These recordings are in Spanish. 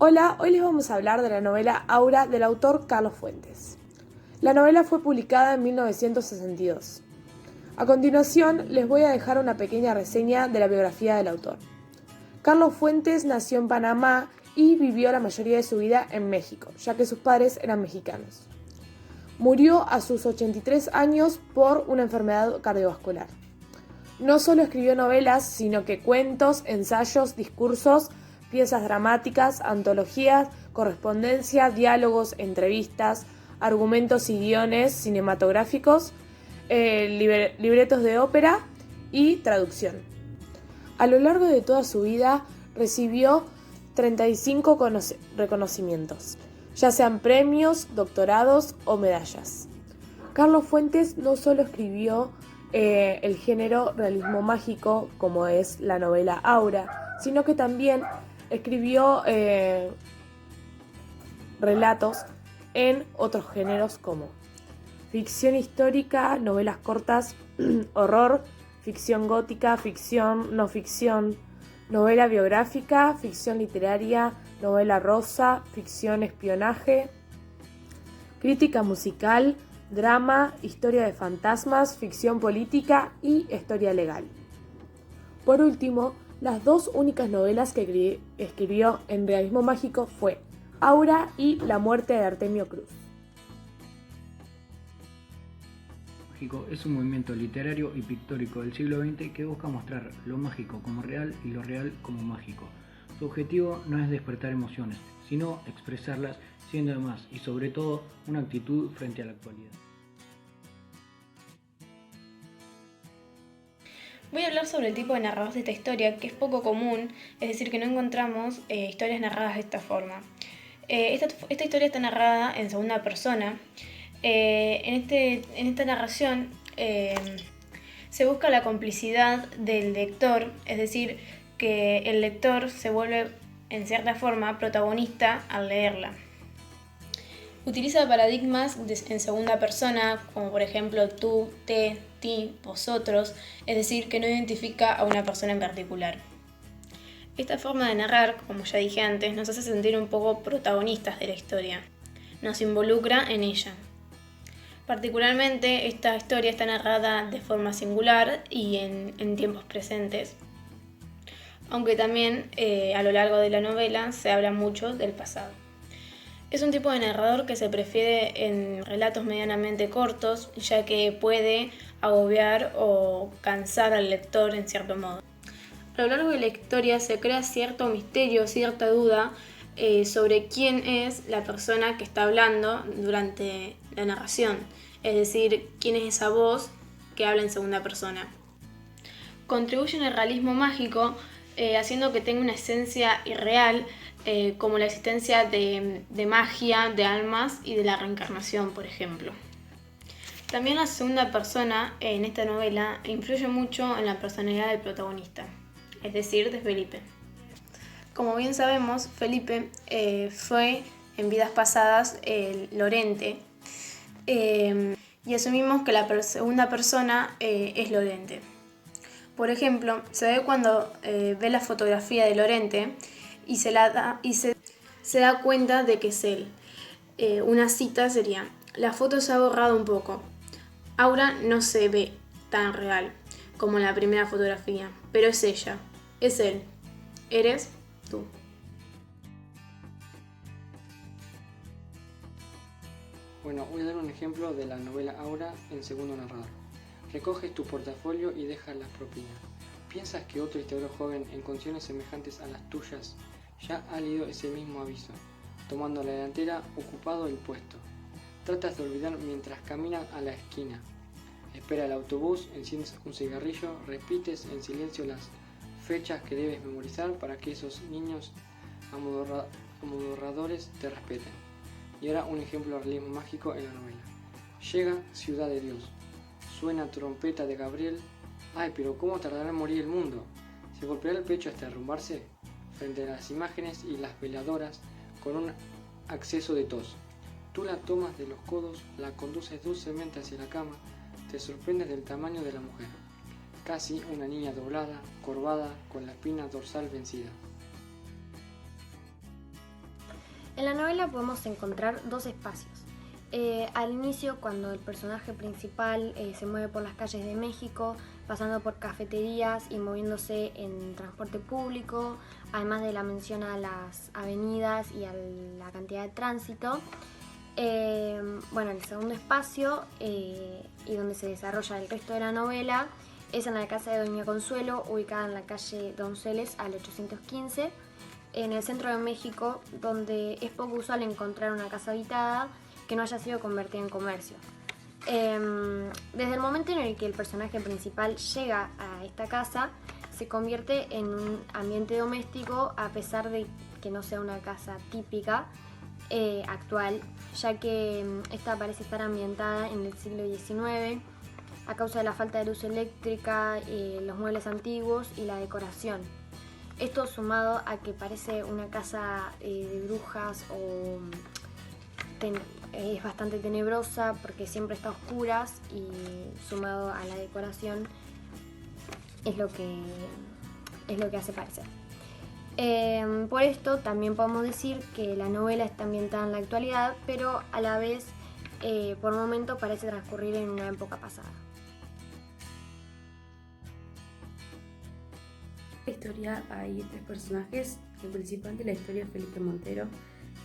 Hola, hoy les vamos a hablar de la novela Aura del autor Carlos Fuentes. La novela fue publicada en 1962. A continuación, les voy a dejar una pequeña reseña de la biografía del autor. Carlos Fuentes nació en Panamá y vivió la mayoría de su vida en México, ya que sus padres eran mexicanos. Murió a sus 83 años por una enfermedad cardiovascular. No solo escribió novelas, sino que cuentos, ensayos, discursos, piezas dramáticas, antologías, correspondencia, diálogos, entrevistas, argumentos y guiones cinematográficos, libretos de ópera y traducción. A lo largo de toda su vida recibió 35 reconocimientos, ya sean premios, doctorados o medallas. Carlos Fuentes no solo escribió el género realismo mágico, como es la novela Aura, sino que también escribió relatos en otros géneros como ficción histórica, novelas cortas, horror, ficción gótica, ficción no ficción, novela biográfica, ficción literaria, novela rosa, ficción espionaje, crítica musical, drama, historia de fantasmas, ficción política y historia legal. Por último, las dos únicas novelas que escribió en realismo mágico fue Aura y La muerte de Artemio Cruz. Mágico es un movimiento literario y pictórico del siglo XX que busca mostrar lo mágico como real y lo real como mágico. Su objetivo no es despertar emociones, sino expresarlas, siendo además y sobre todo una actitud frente a la actualidad. Voy a hablar sobre el tipo de narrador de esta historia, que es poco común, es decir, que no encontramos historias narradas de esta forma. Esta historia está narrada en segunda persona. En esta narración se busca la complicidad del lector, es decir, que el lector se vuelve en cierta forma protagonista al leerla. Utiliza paradigmas en segunda persona, como por ejemplo tú, te, ti, vosotros, es decir, que no identifica a una persona en particular. Esta forma de narrar, como ya dije antes, nos hace sentir un poco protagonistas de la historia, nos involucra en ella. Particularmente, esta historia está narrada de forma singular y en tiempos presentes, aunque también a lo largo de la novela se habla mucho del pasado. Es un tipo de narrador que se prefiere en relatos medianamente cortos, ya que puede agobiar o cansar al lector en cierto modo. A lo largo de la historia se crea cierto misterio, cierta duda sobre quién es la persona que está hablando durante la narración, es decir, quién es esa voz que habla en segunda persona. Contribuye en el realismo mágico haciendo que tenga una esencia irreal, como la existencia de magia, de almas y de la reencarnación, por ejemplo. También la segunda persona en esta novela influye mucho en la personalidad del protagonista, es decir, de Felipe. Como bien sabemos, Felipe fue en vidas pasadas el Lorente, y asumimos que la segunda persona es Lorente. Por ejemplo, se ve cuando ve la fotografía de Lorente y se da cuenta de que es él. Una cita sería: la foto se ha borrado un poco. Aura no se ve tan real como en la primera fotografía, pero es ella, es él, eres tú. Bueno, voy a dar un ejemplo de la novela Aura en segundo narrador. Recoges tu portafolio y dejas las propinas. ¿Piensas que otro historiador joven en condiciones semejantes a las tuyas ya ha leído ese mismo aviso, tomando la delantera, ocupado el puesto? Tratas de olvidar mientras caminan a la esquina. Espera el autobús, enciendes un cigarrillo, repites en silencio las fechas que debes memorizar para que esos niños amodorradores te respeten. Y ahora un ejemplo de realismo mágico en la novela. Llega Ciudad de Dios. Suena trompeta de Gabriel. Ay, pero ¿cómo tardará en morir el mundo? ¿Se golpeará el pecho hasta derrumbarse? Frente a las imágenes y las veladoras, con un acceso de tos. Tú la tomas de los codos, la conduces dulcemente hacia la cama, te sorprendes del tamaño de la mujer. Casi una niña doblada, corvada, con la espina dorsal vencida. En la novela podemos encontrar dos espacios. Al inicio, cuando el personaje principal se mueve por las calles de México, pasando por cafeterías y moviéndose en transporte público, además de la mención a las avenidas y a la cantidad de tránsito. El segundo espacio, y donde se desarrolla el resto de la novela, es en la casa de Doña Consuelo, ubicada en la calle Donceles al 815, en el centro de México, donde es poco usual encontrar una casa habitada que no haya sido convertida en comercio. Desde el momento en el que el personaje principal llega a esta casa, se convierte en un ambiente doméstico, a pesar de que no sea una casa típica actual, ya que esta parece estar ambientada en el siglo XIX a causa de la falta de luz eléctrica, los muebles antiguos y la decoración. Esto sumado a que parece una casa de brujas o es bastante tenebrosa porque siempre está a oscuras, y sumado a la decoración es lo que hace parecer. Por esto también podemos decir que la novela está ambientada en la actualidad, pero a la vez por momentos parece transcurrir en una época pasada. En la historia hay tres personajes. El principal de la historia es Felipe Montero,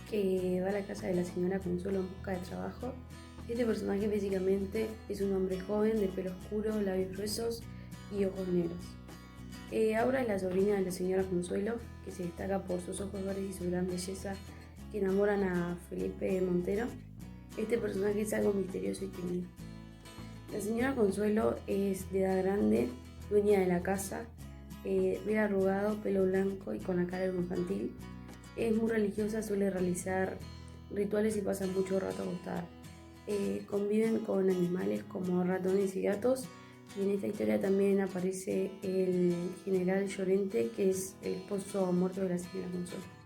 que va a la casa de la señora Consuelo en busca de trabajo. Este personaje básicamente es un hombre joven, de pelo oscuro, labios gruesos y ojos negros. Aura es la sobrina de la señora Consuelo, que se destaca por sus ojos verdes y su gran belleza, que enamoran a Felipe Montero. Este personaje es algo misterioso y tímido. La señora Consuelo es de edad grande, dueña de la casa, pelo arrugado, pelo blanco y con la cara algo infantil. Es muy religiosa, suele realizar rituales y pasa mucho rato acostada. Conviven con animales como ratones y gatos, y en esta historia también aparece el general Llorente, que es el esposo muerto de la señora Consuelo.